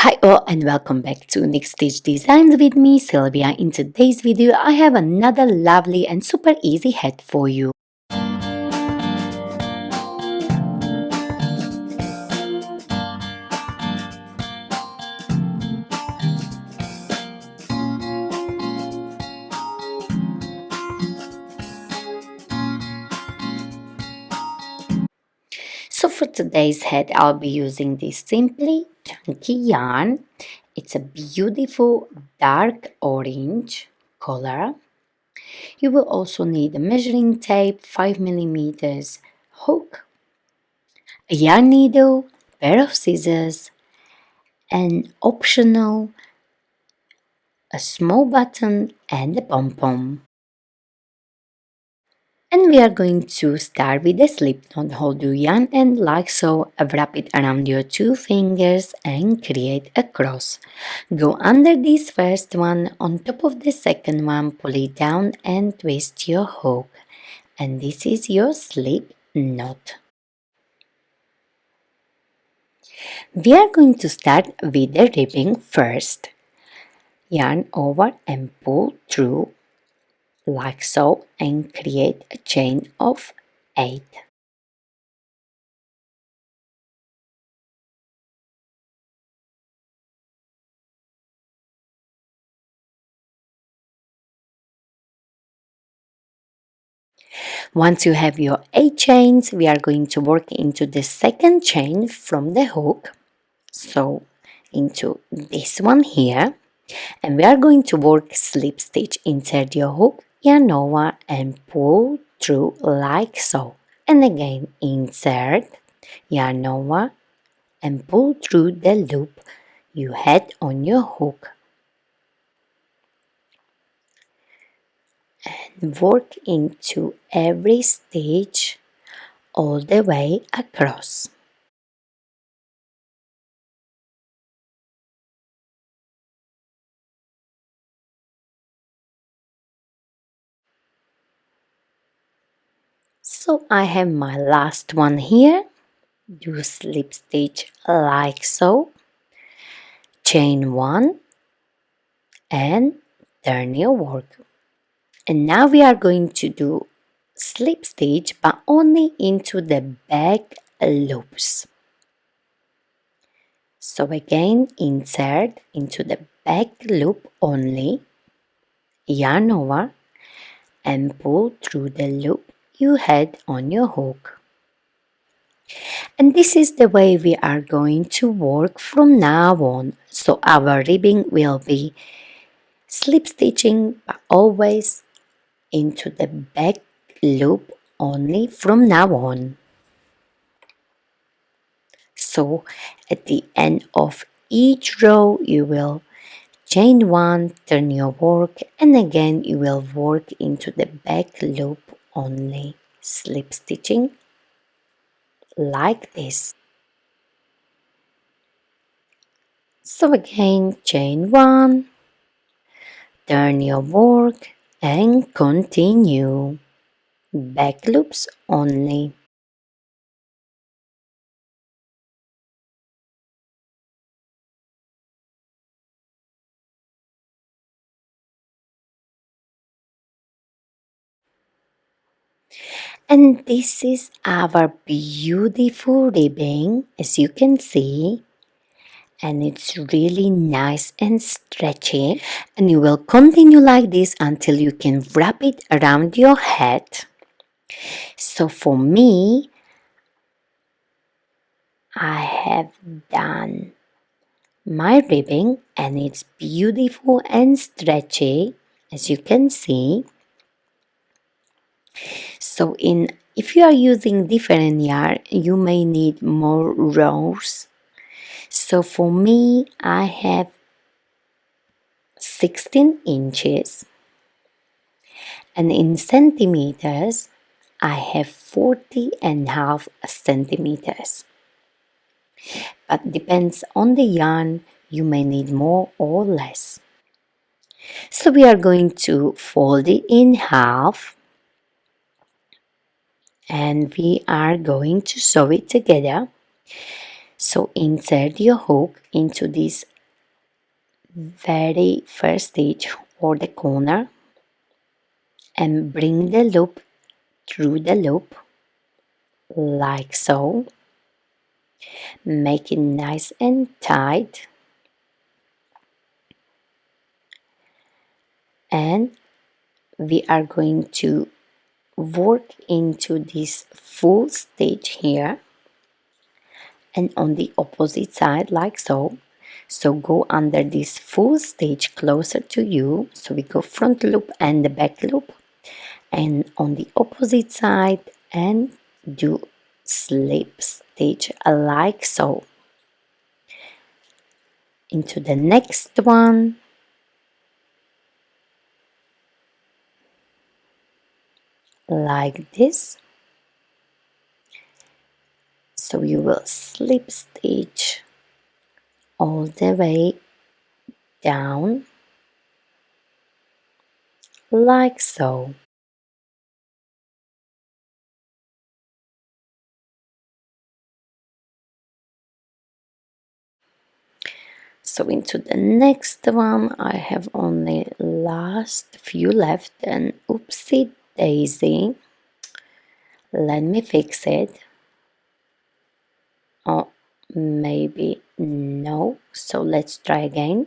Hi all and welcome back to Next Stitch Designs with me, Sylvia. In today's video, I have another lovely and super easy hat for you. So for today's hat, I'll be using this simply chunky yarn. It's a beautiful dark orange color. You will also need a measuring tape, 5mm hook, a yarn needle, pair of scissors, and optional a small button and a pom pom. And we are going to start with the slip knot. Hold your yarn and like so, wrap it around your two fingers and create a cross. Go under this first one, on top of the second one, pull it down and twist your hook. And this is your slip knot. We are going to start with the ribbing first. Yarn over and pull through like so and create a chain of 8. Once you have your 8 chains, we are going to work into the second chain from the hook, so into this one here, and we are going to work slip stitch. Insert your hook, yarn over and pull through like so, and again insert, yarn over and pull through the loop you had on your hook. And work into every stitch all the way across. So I have my last one here. Do slip stitch like so, chain 1 and turn your work. And now we are going to do slip stitch but only into the back loops. So again insert into the back loop only, yarn over and pull through the loop you had on your hook. And this is the way we are going to work from now on. So our ribbing will be slip stitching but always into the back loop only from now on. So at the end of each row you will chain 1, turn your work, and again you will work into the back loop only, slip stitching like this. So again chain 1, turn your work and continue, back loops only. And this is our beautiful ribbing, as you can see, and it's really nice and stretchy, and you will continue like this until you can wrap it around your head. So for me, I have done my ribbing and it's beautiful and stretchy, as you can see. So if you are using different yarn, you may need more rows. So for me, I have 16 inches, and in centimeters, I have 40.5 centimeters. But depends on the yarn, you may need more or less. So we are going to fold it in half, and we are going to sew it together. So insert your hook into this very first stitch or the corner and bring the loop through the loop like so. Make it nice and tight, and we are going to work into this full stitch here and on the opposite side like so. So go under this full stitch closer to you, so we go front loop and the back loop, and on the opposite side and do slip stitch like so into the next one, like this. So you will slip stitch all the way down like so. So into the next one, I have only last few left, and oopsie daisy, let me fix it. Oh, maybe no, so let's try again.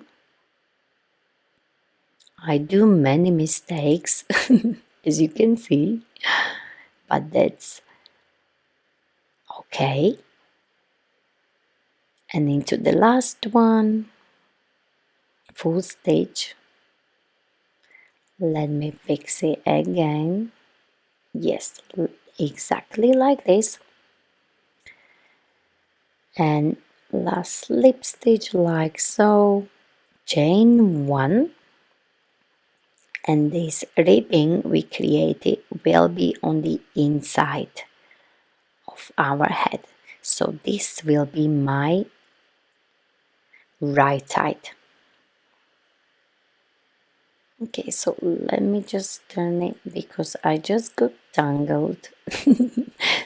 I do many mistakes as you can see, but that's okay. And into the last one, full stitch. Let me fix it again. Yes, exactly like this. And last slip stitch like so. Chain 1, and this ribbing we created will be on the inside of our head. So this will be my right side. Okay, so let me just turn it because I just got tangled.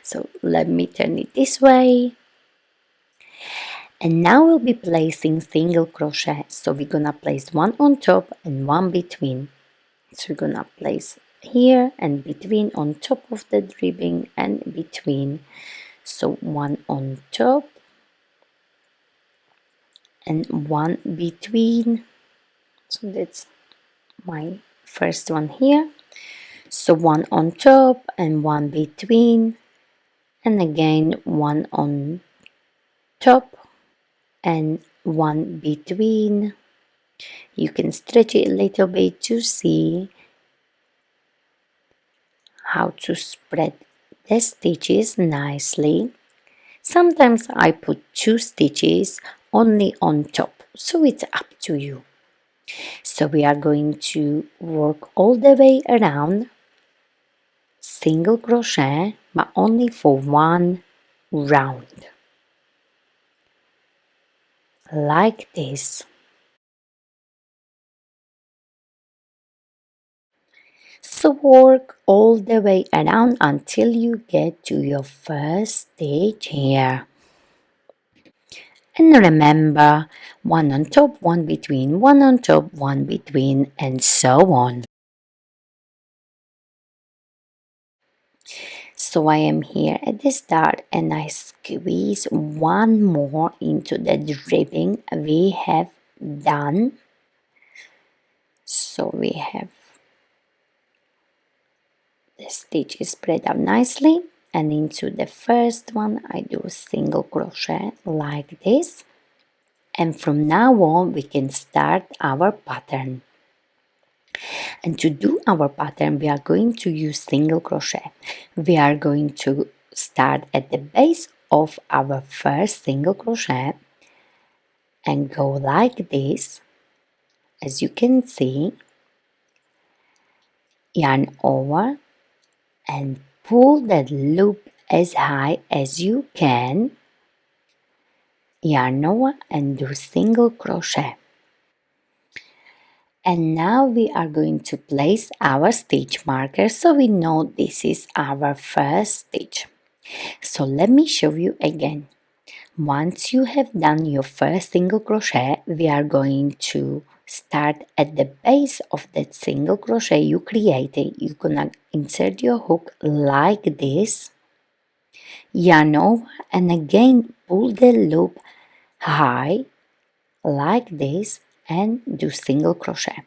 So let me turn it this way. And now we'll be placing single crochet. So we're gonna place one on top and one between. So we're gonna place here and between, on top of the ribbing and between. So one on top and one between. So that's my first one here. So one on top and one between, and again one on top and one between. You can stretch it a little bit to see how to spread the stitches nicely. Sometimes I put 2 stitches only on top, so it's up to you. So we are going to work all the way around single crochet, but only for one round, like this. So work all the way around until you get to your first stitch here. And remember, one on top, one between, one on top, one between, and so on. So I am here at the start and I squeeze one more into the ribbing we have done. So we have the stitches spread out nicely, and into the first one I do a single crochet like this, and from now on we can start our pattern. And to do our pattern we are going to use single crochet. We are going to start at the base of our first single crochet and go like this, as you can see, yarn over and pull that loop as high as you can, yarn over and do single crochet. And now we are going to place our stitch marker so we know this is our first stitch. So let me show you again. Once you have done your first single crochet, we are going to start at the base of that single crochet you created. You're gonna insert your hook like this, yarn over, and again pull the loop high like this and do single crochet.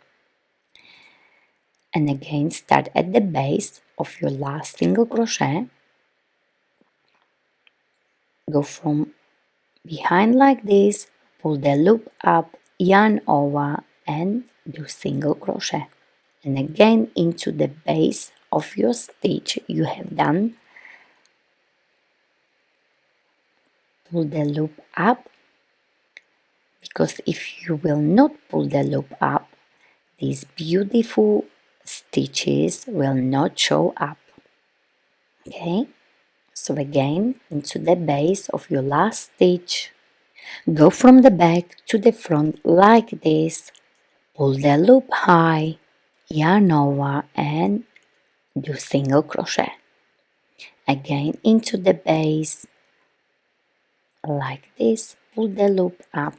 And again start at the base of your last single crochet, go from behind like this, pull the loop up, yarn over, and do single crochet. And again into the base of your stitch you have done, pull the loop up, because if you will not pull the loop up, these beautiful stitches will not show up. Okay, so again into the base of your last stitch, go from the back to the front like this, pull the loop high, yarn over, and do single crochet. Again into the base like this, pull the loop up.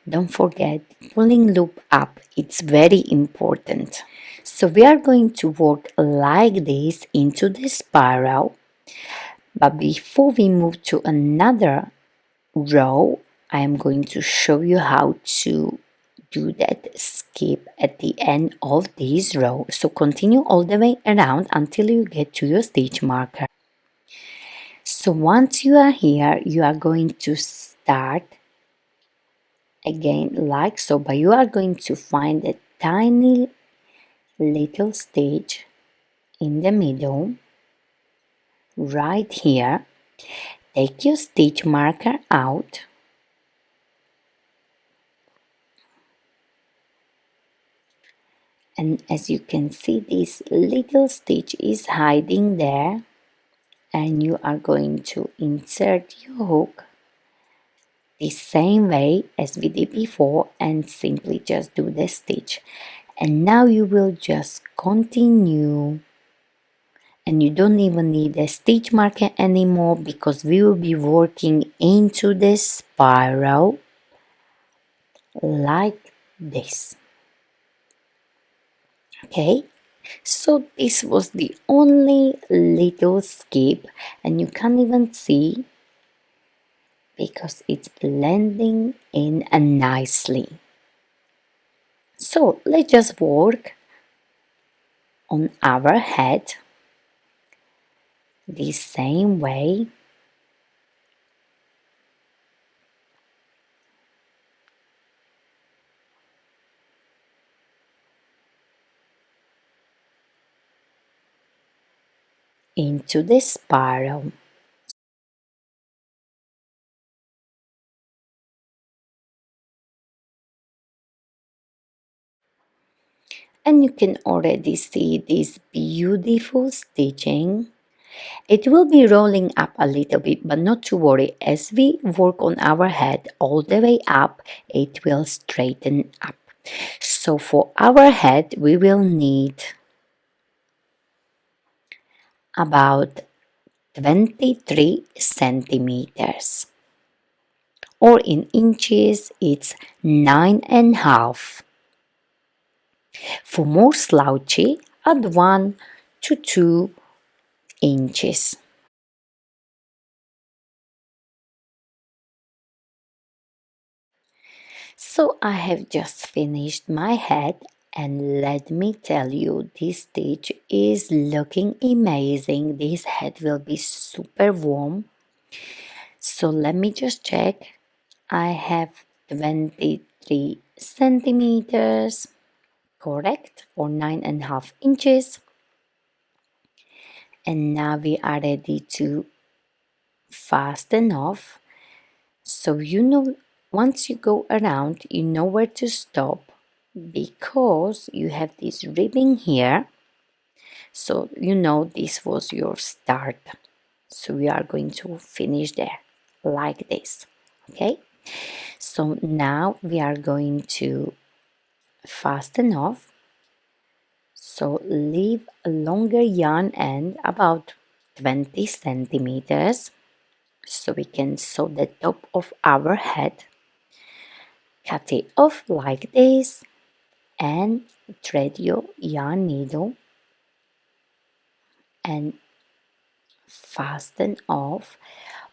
Don't forget, pulling loop up, it's very important. So we are going to work like this into the spiral, but before we move to another row, I am going to show you how to do that skip at the end of this row. So continue all the way around until you get to your stitch marker. So once you are here, you are going to start again like so, but you are going to find a tiny little stitch in the middle right here. Take your stitch marker out and as you can see, this little stitch is hiding there, and you are going to insert your hook the same way as we did before and simply just do the stitch. And now you will just continue, and you don't even need a stitch marker anymore because we will be working into the spiral like this. Okay, so this was the only little skip, and you can't even see because it's blending in nicely. So let's just work on our head the same way. Into the spiral. And you can already see this beautiful stitching. It will be rolling up a little bit, but not to worry. As we work on our head all the way up, it will straighten up. So for our head, we will need about 23 centimeters, or in inches, it's 9.5. For more slouchy, add 1 to 2 inches. So I have just finished my head, and let me tell you, this stitch is looking amazing. This head will be super warm. So let me just check. I have 23 centimeters, correct, or 9.5 inches. And now we are ready to fasten off. So you know, once you go around, you know where to stop because you have this ribbing here. So you know this was your start. So we are going to finish there like this. Okay, so now we are going to fasten off. So leave a longer yarn end, about 20 centimeters. So we can sew the top of our head, cut it off like this, and thread your yarn needle and fasten off.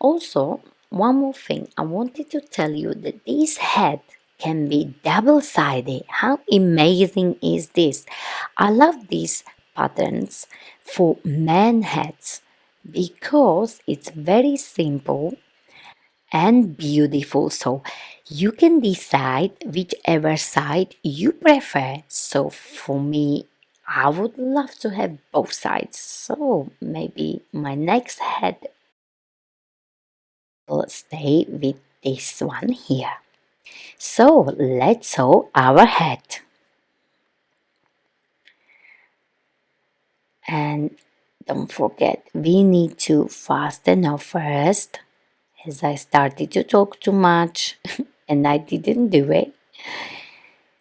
Also, one more thing, I wanted to tell you that this hat can be double-sided. How amazing is this? I love these patterns for men hats because it's very simple and beautiful. So you can decide whichever side you prefer. So for me, I would love to have both sides. So maybe my next hat will stay with this one here. So let's sew our hat. And don't forget, we need to fasten off first, as I started to talk too much and I didn't do it.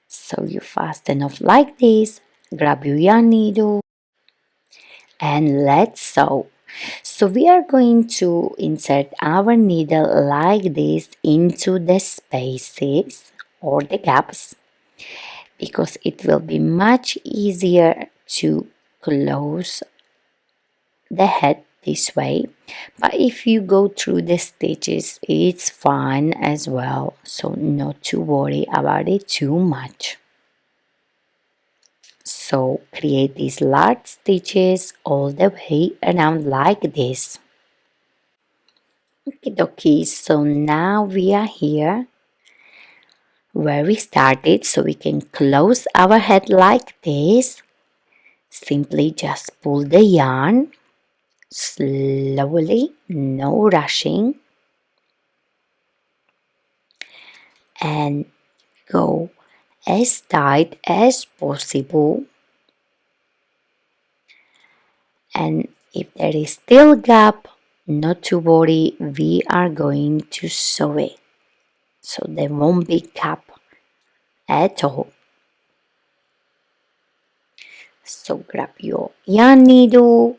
So you fasten off like this, grab your yarn needle and let's sew. So we are going to insert our needle like this into the spaces or the gaps, because it will be much easier to close the head this way. But if you go through the stitches, it's fine as well, so not to worry about it too much. So create these large stitches all the way around like this. Okay, dokie, so now we are here where we started, so we can close our head like this. Simply just pull the yarn slowly, no rushing, and go as tight as possible. And if there is still gap, not to worry, we are going to sew it, so there won't be gap at all. So grab your yarn needle,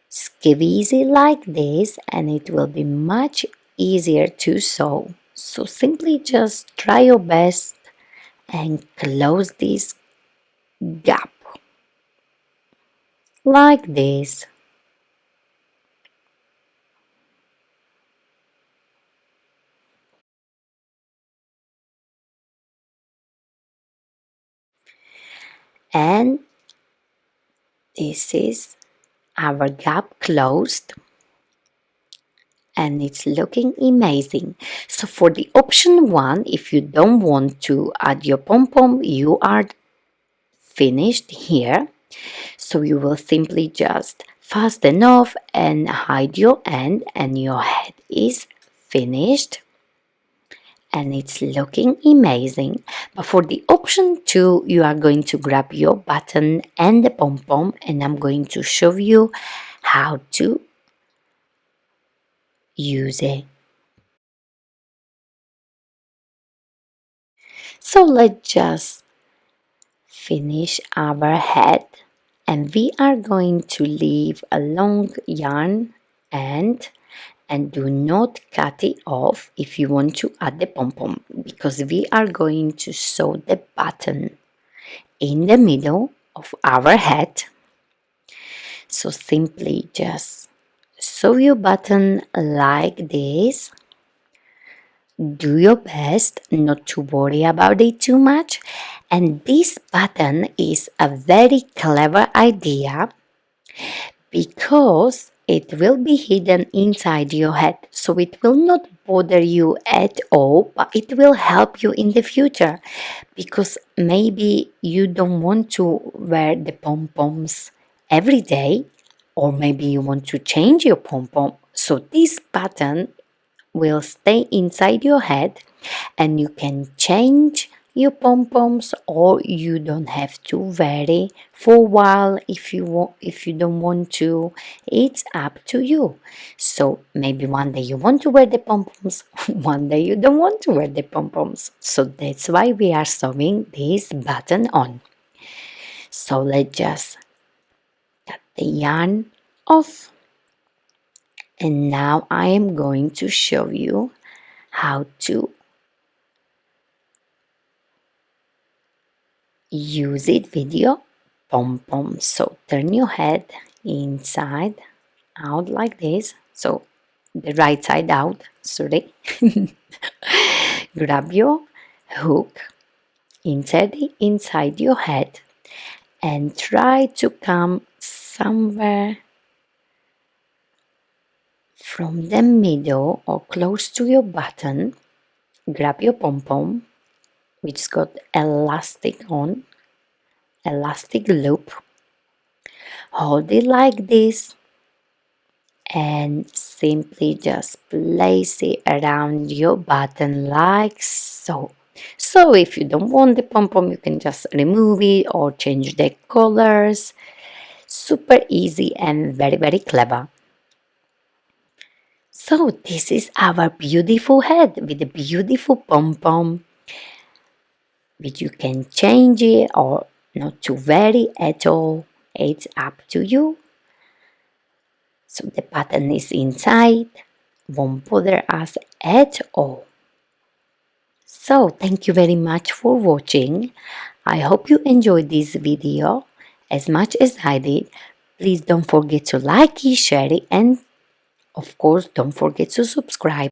squeeze it like this, and it will be much easier to sew. So simply just try your best and close this gap like this. And this is our gap closed, and it's looking amazing. So for the option 1, if you don't want to add your pom pom, you are finished here. So you will simply just fasten off and hide your end, and your head is finished and it's looking amazing. But for the option 2, you are going to grab your button and the pom pom, and I'm going to show you how to use it. So let's just finish our head, and we are going to leave a long yarn end, and do not cut it off if you want to add the pom pom, because we are going to sew the button in the middle of our head. So simply just sew your button like this. Do your best not to worry about it too much. And this button is a very clever idea because it will be hidden inside your head, so it will not bother you at all, but it will help you in the future, because maybe you don't want to wear the pom-poms every day, or maybe you want to change your pom-pom. So this button will stay inside your head, and you can change your pom-poms, or you don't have to wear it for a while if you want, if you don't want to. It's up to you. So maybe one day you want to wear the pom-poms, one day you don't want to wear the pom-poms. So that's why we are sewing this button on. So let's just cut the yarn off And now I am going to show you how to use it with your pom pom. So turn your head inside out like this. So the right side out, sorry. Grab your hook, insert it inside your head, and try to come somewhere from the middle or close to your button. Grab your pom pom, which got elastic on, elastic loop. Hold it like this and simply just place it around your button like so. So if you don't want the pom pom, you can just remove it or change the colors. Super easy and very, very clever. So this is our beautiful head with a beautiful pom pom, which you can change it or not to vary at all. It's up to you. So the button is inside, won't bother us at all. So thank you very much for watching. I hope you enjoyed this video as much as I did. Please don't forget to like it, share it, and of course don't forget to subscribe.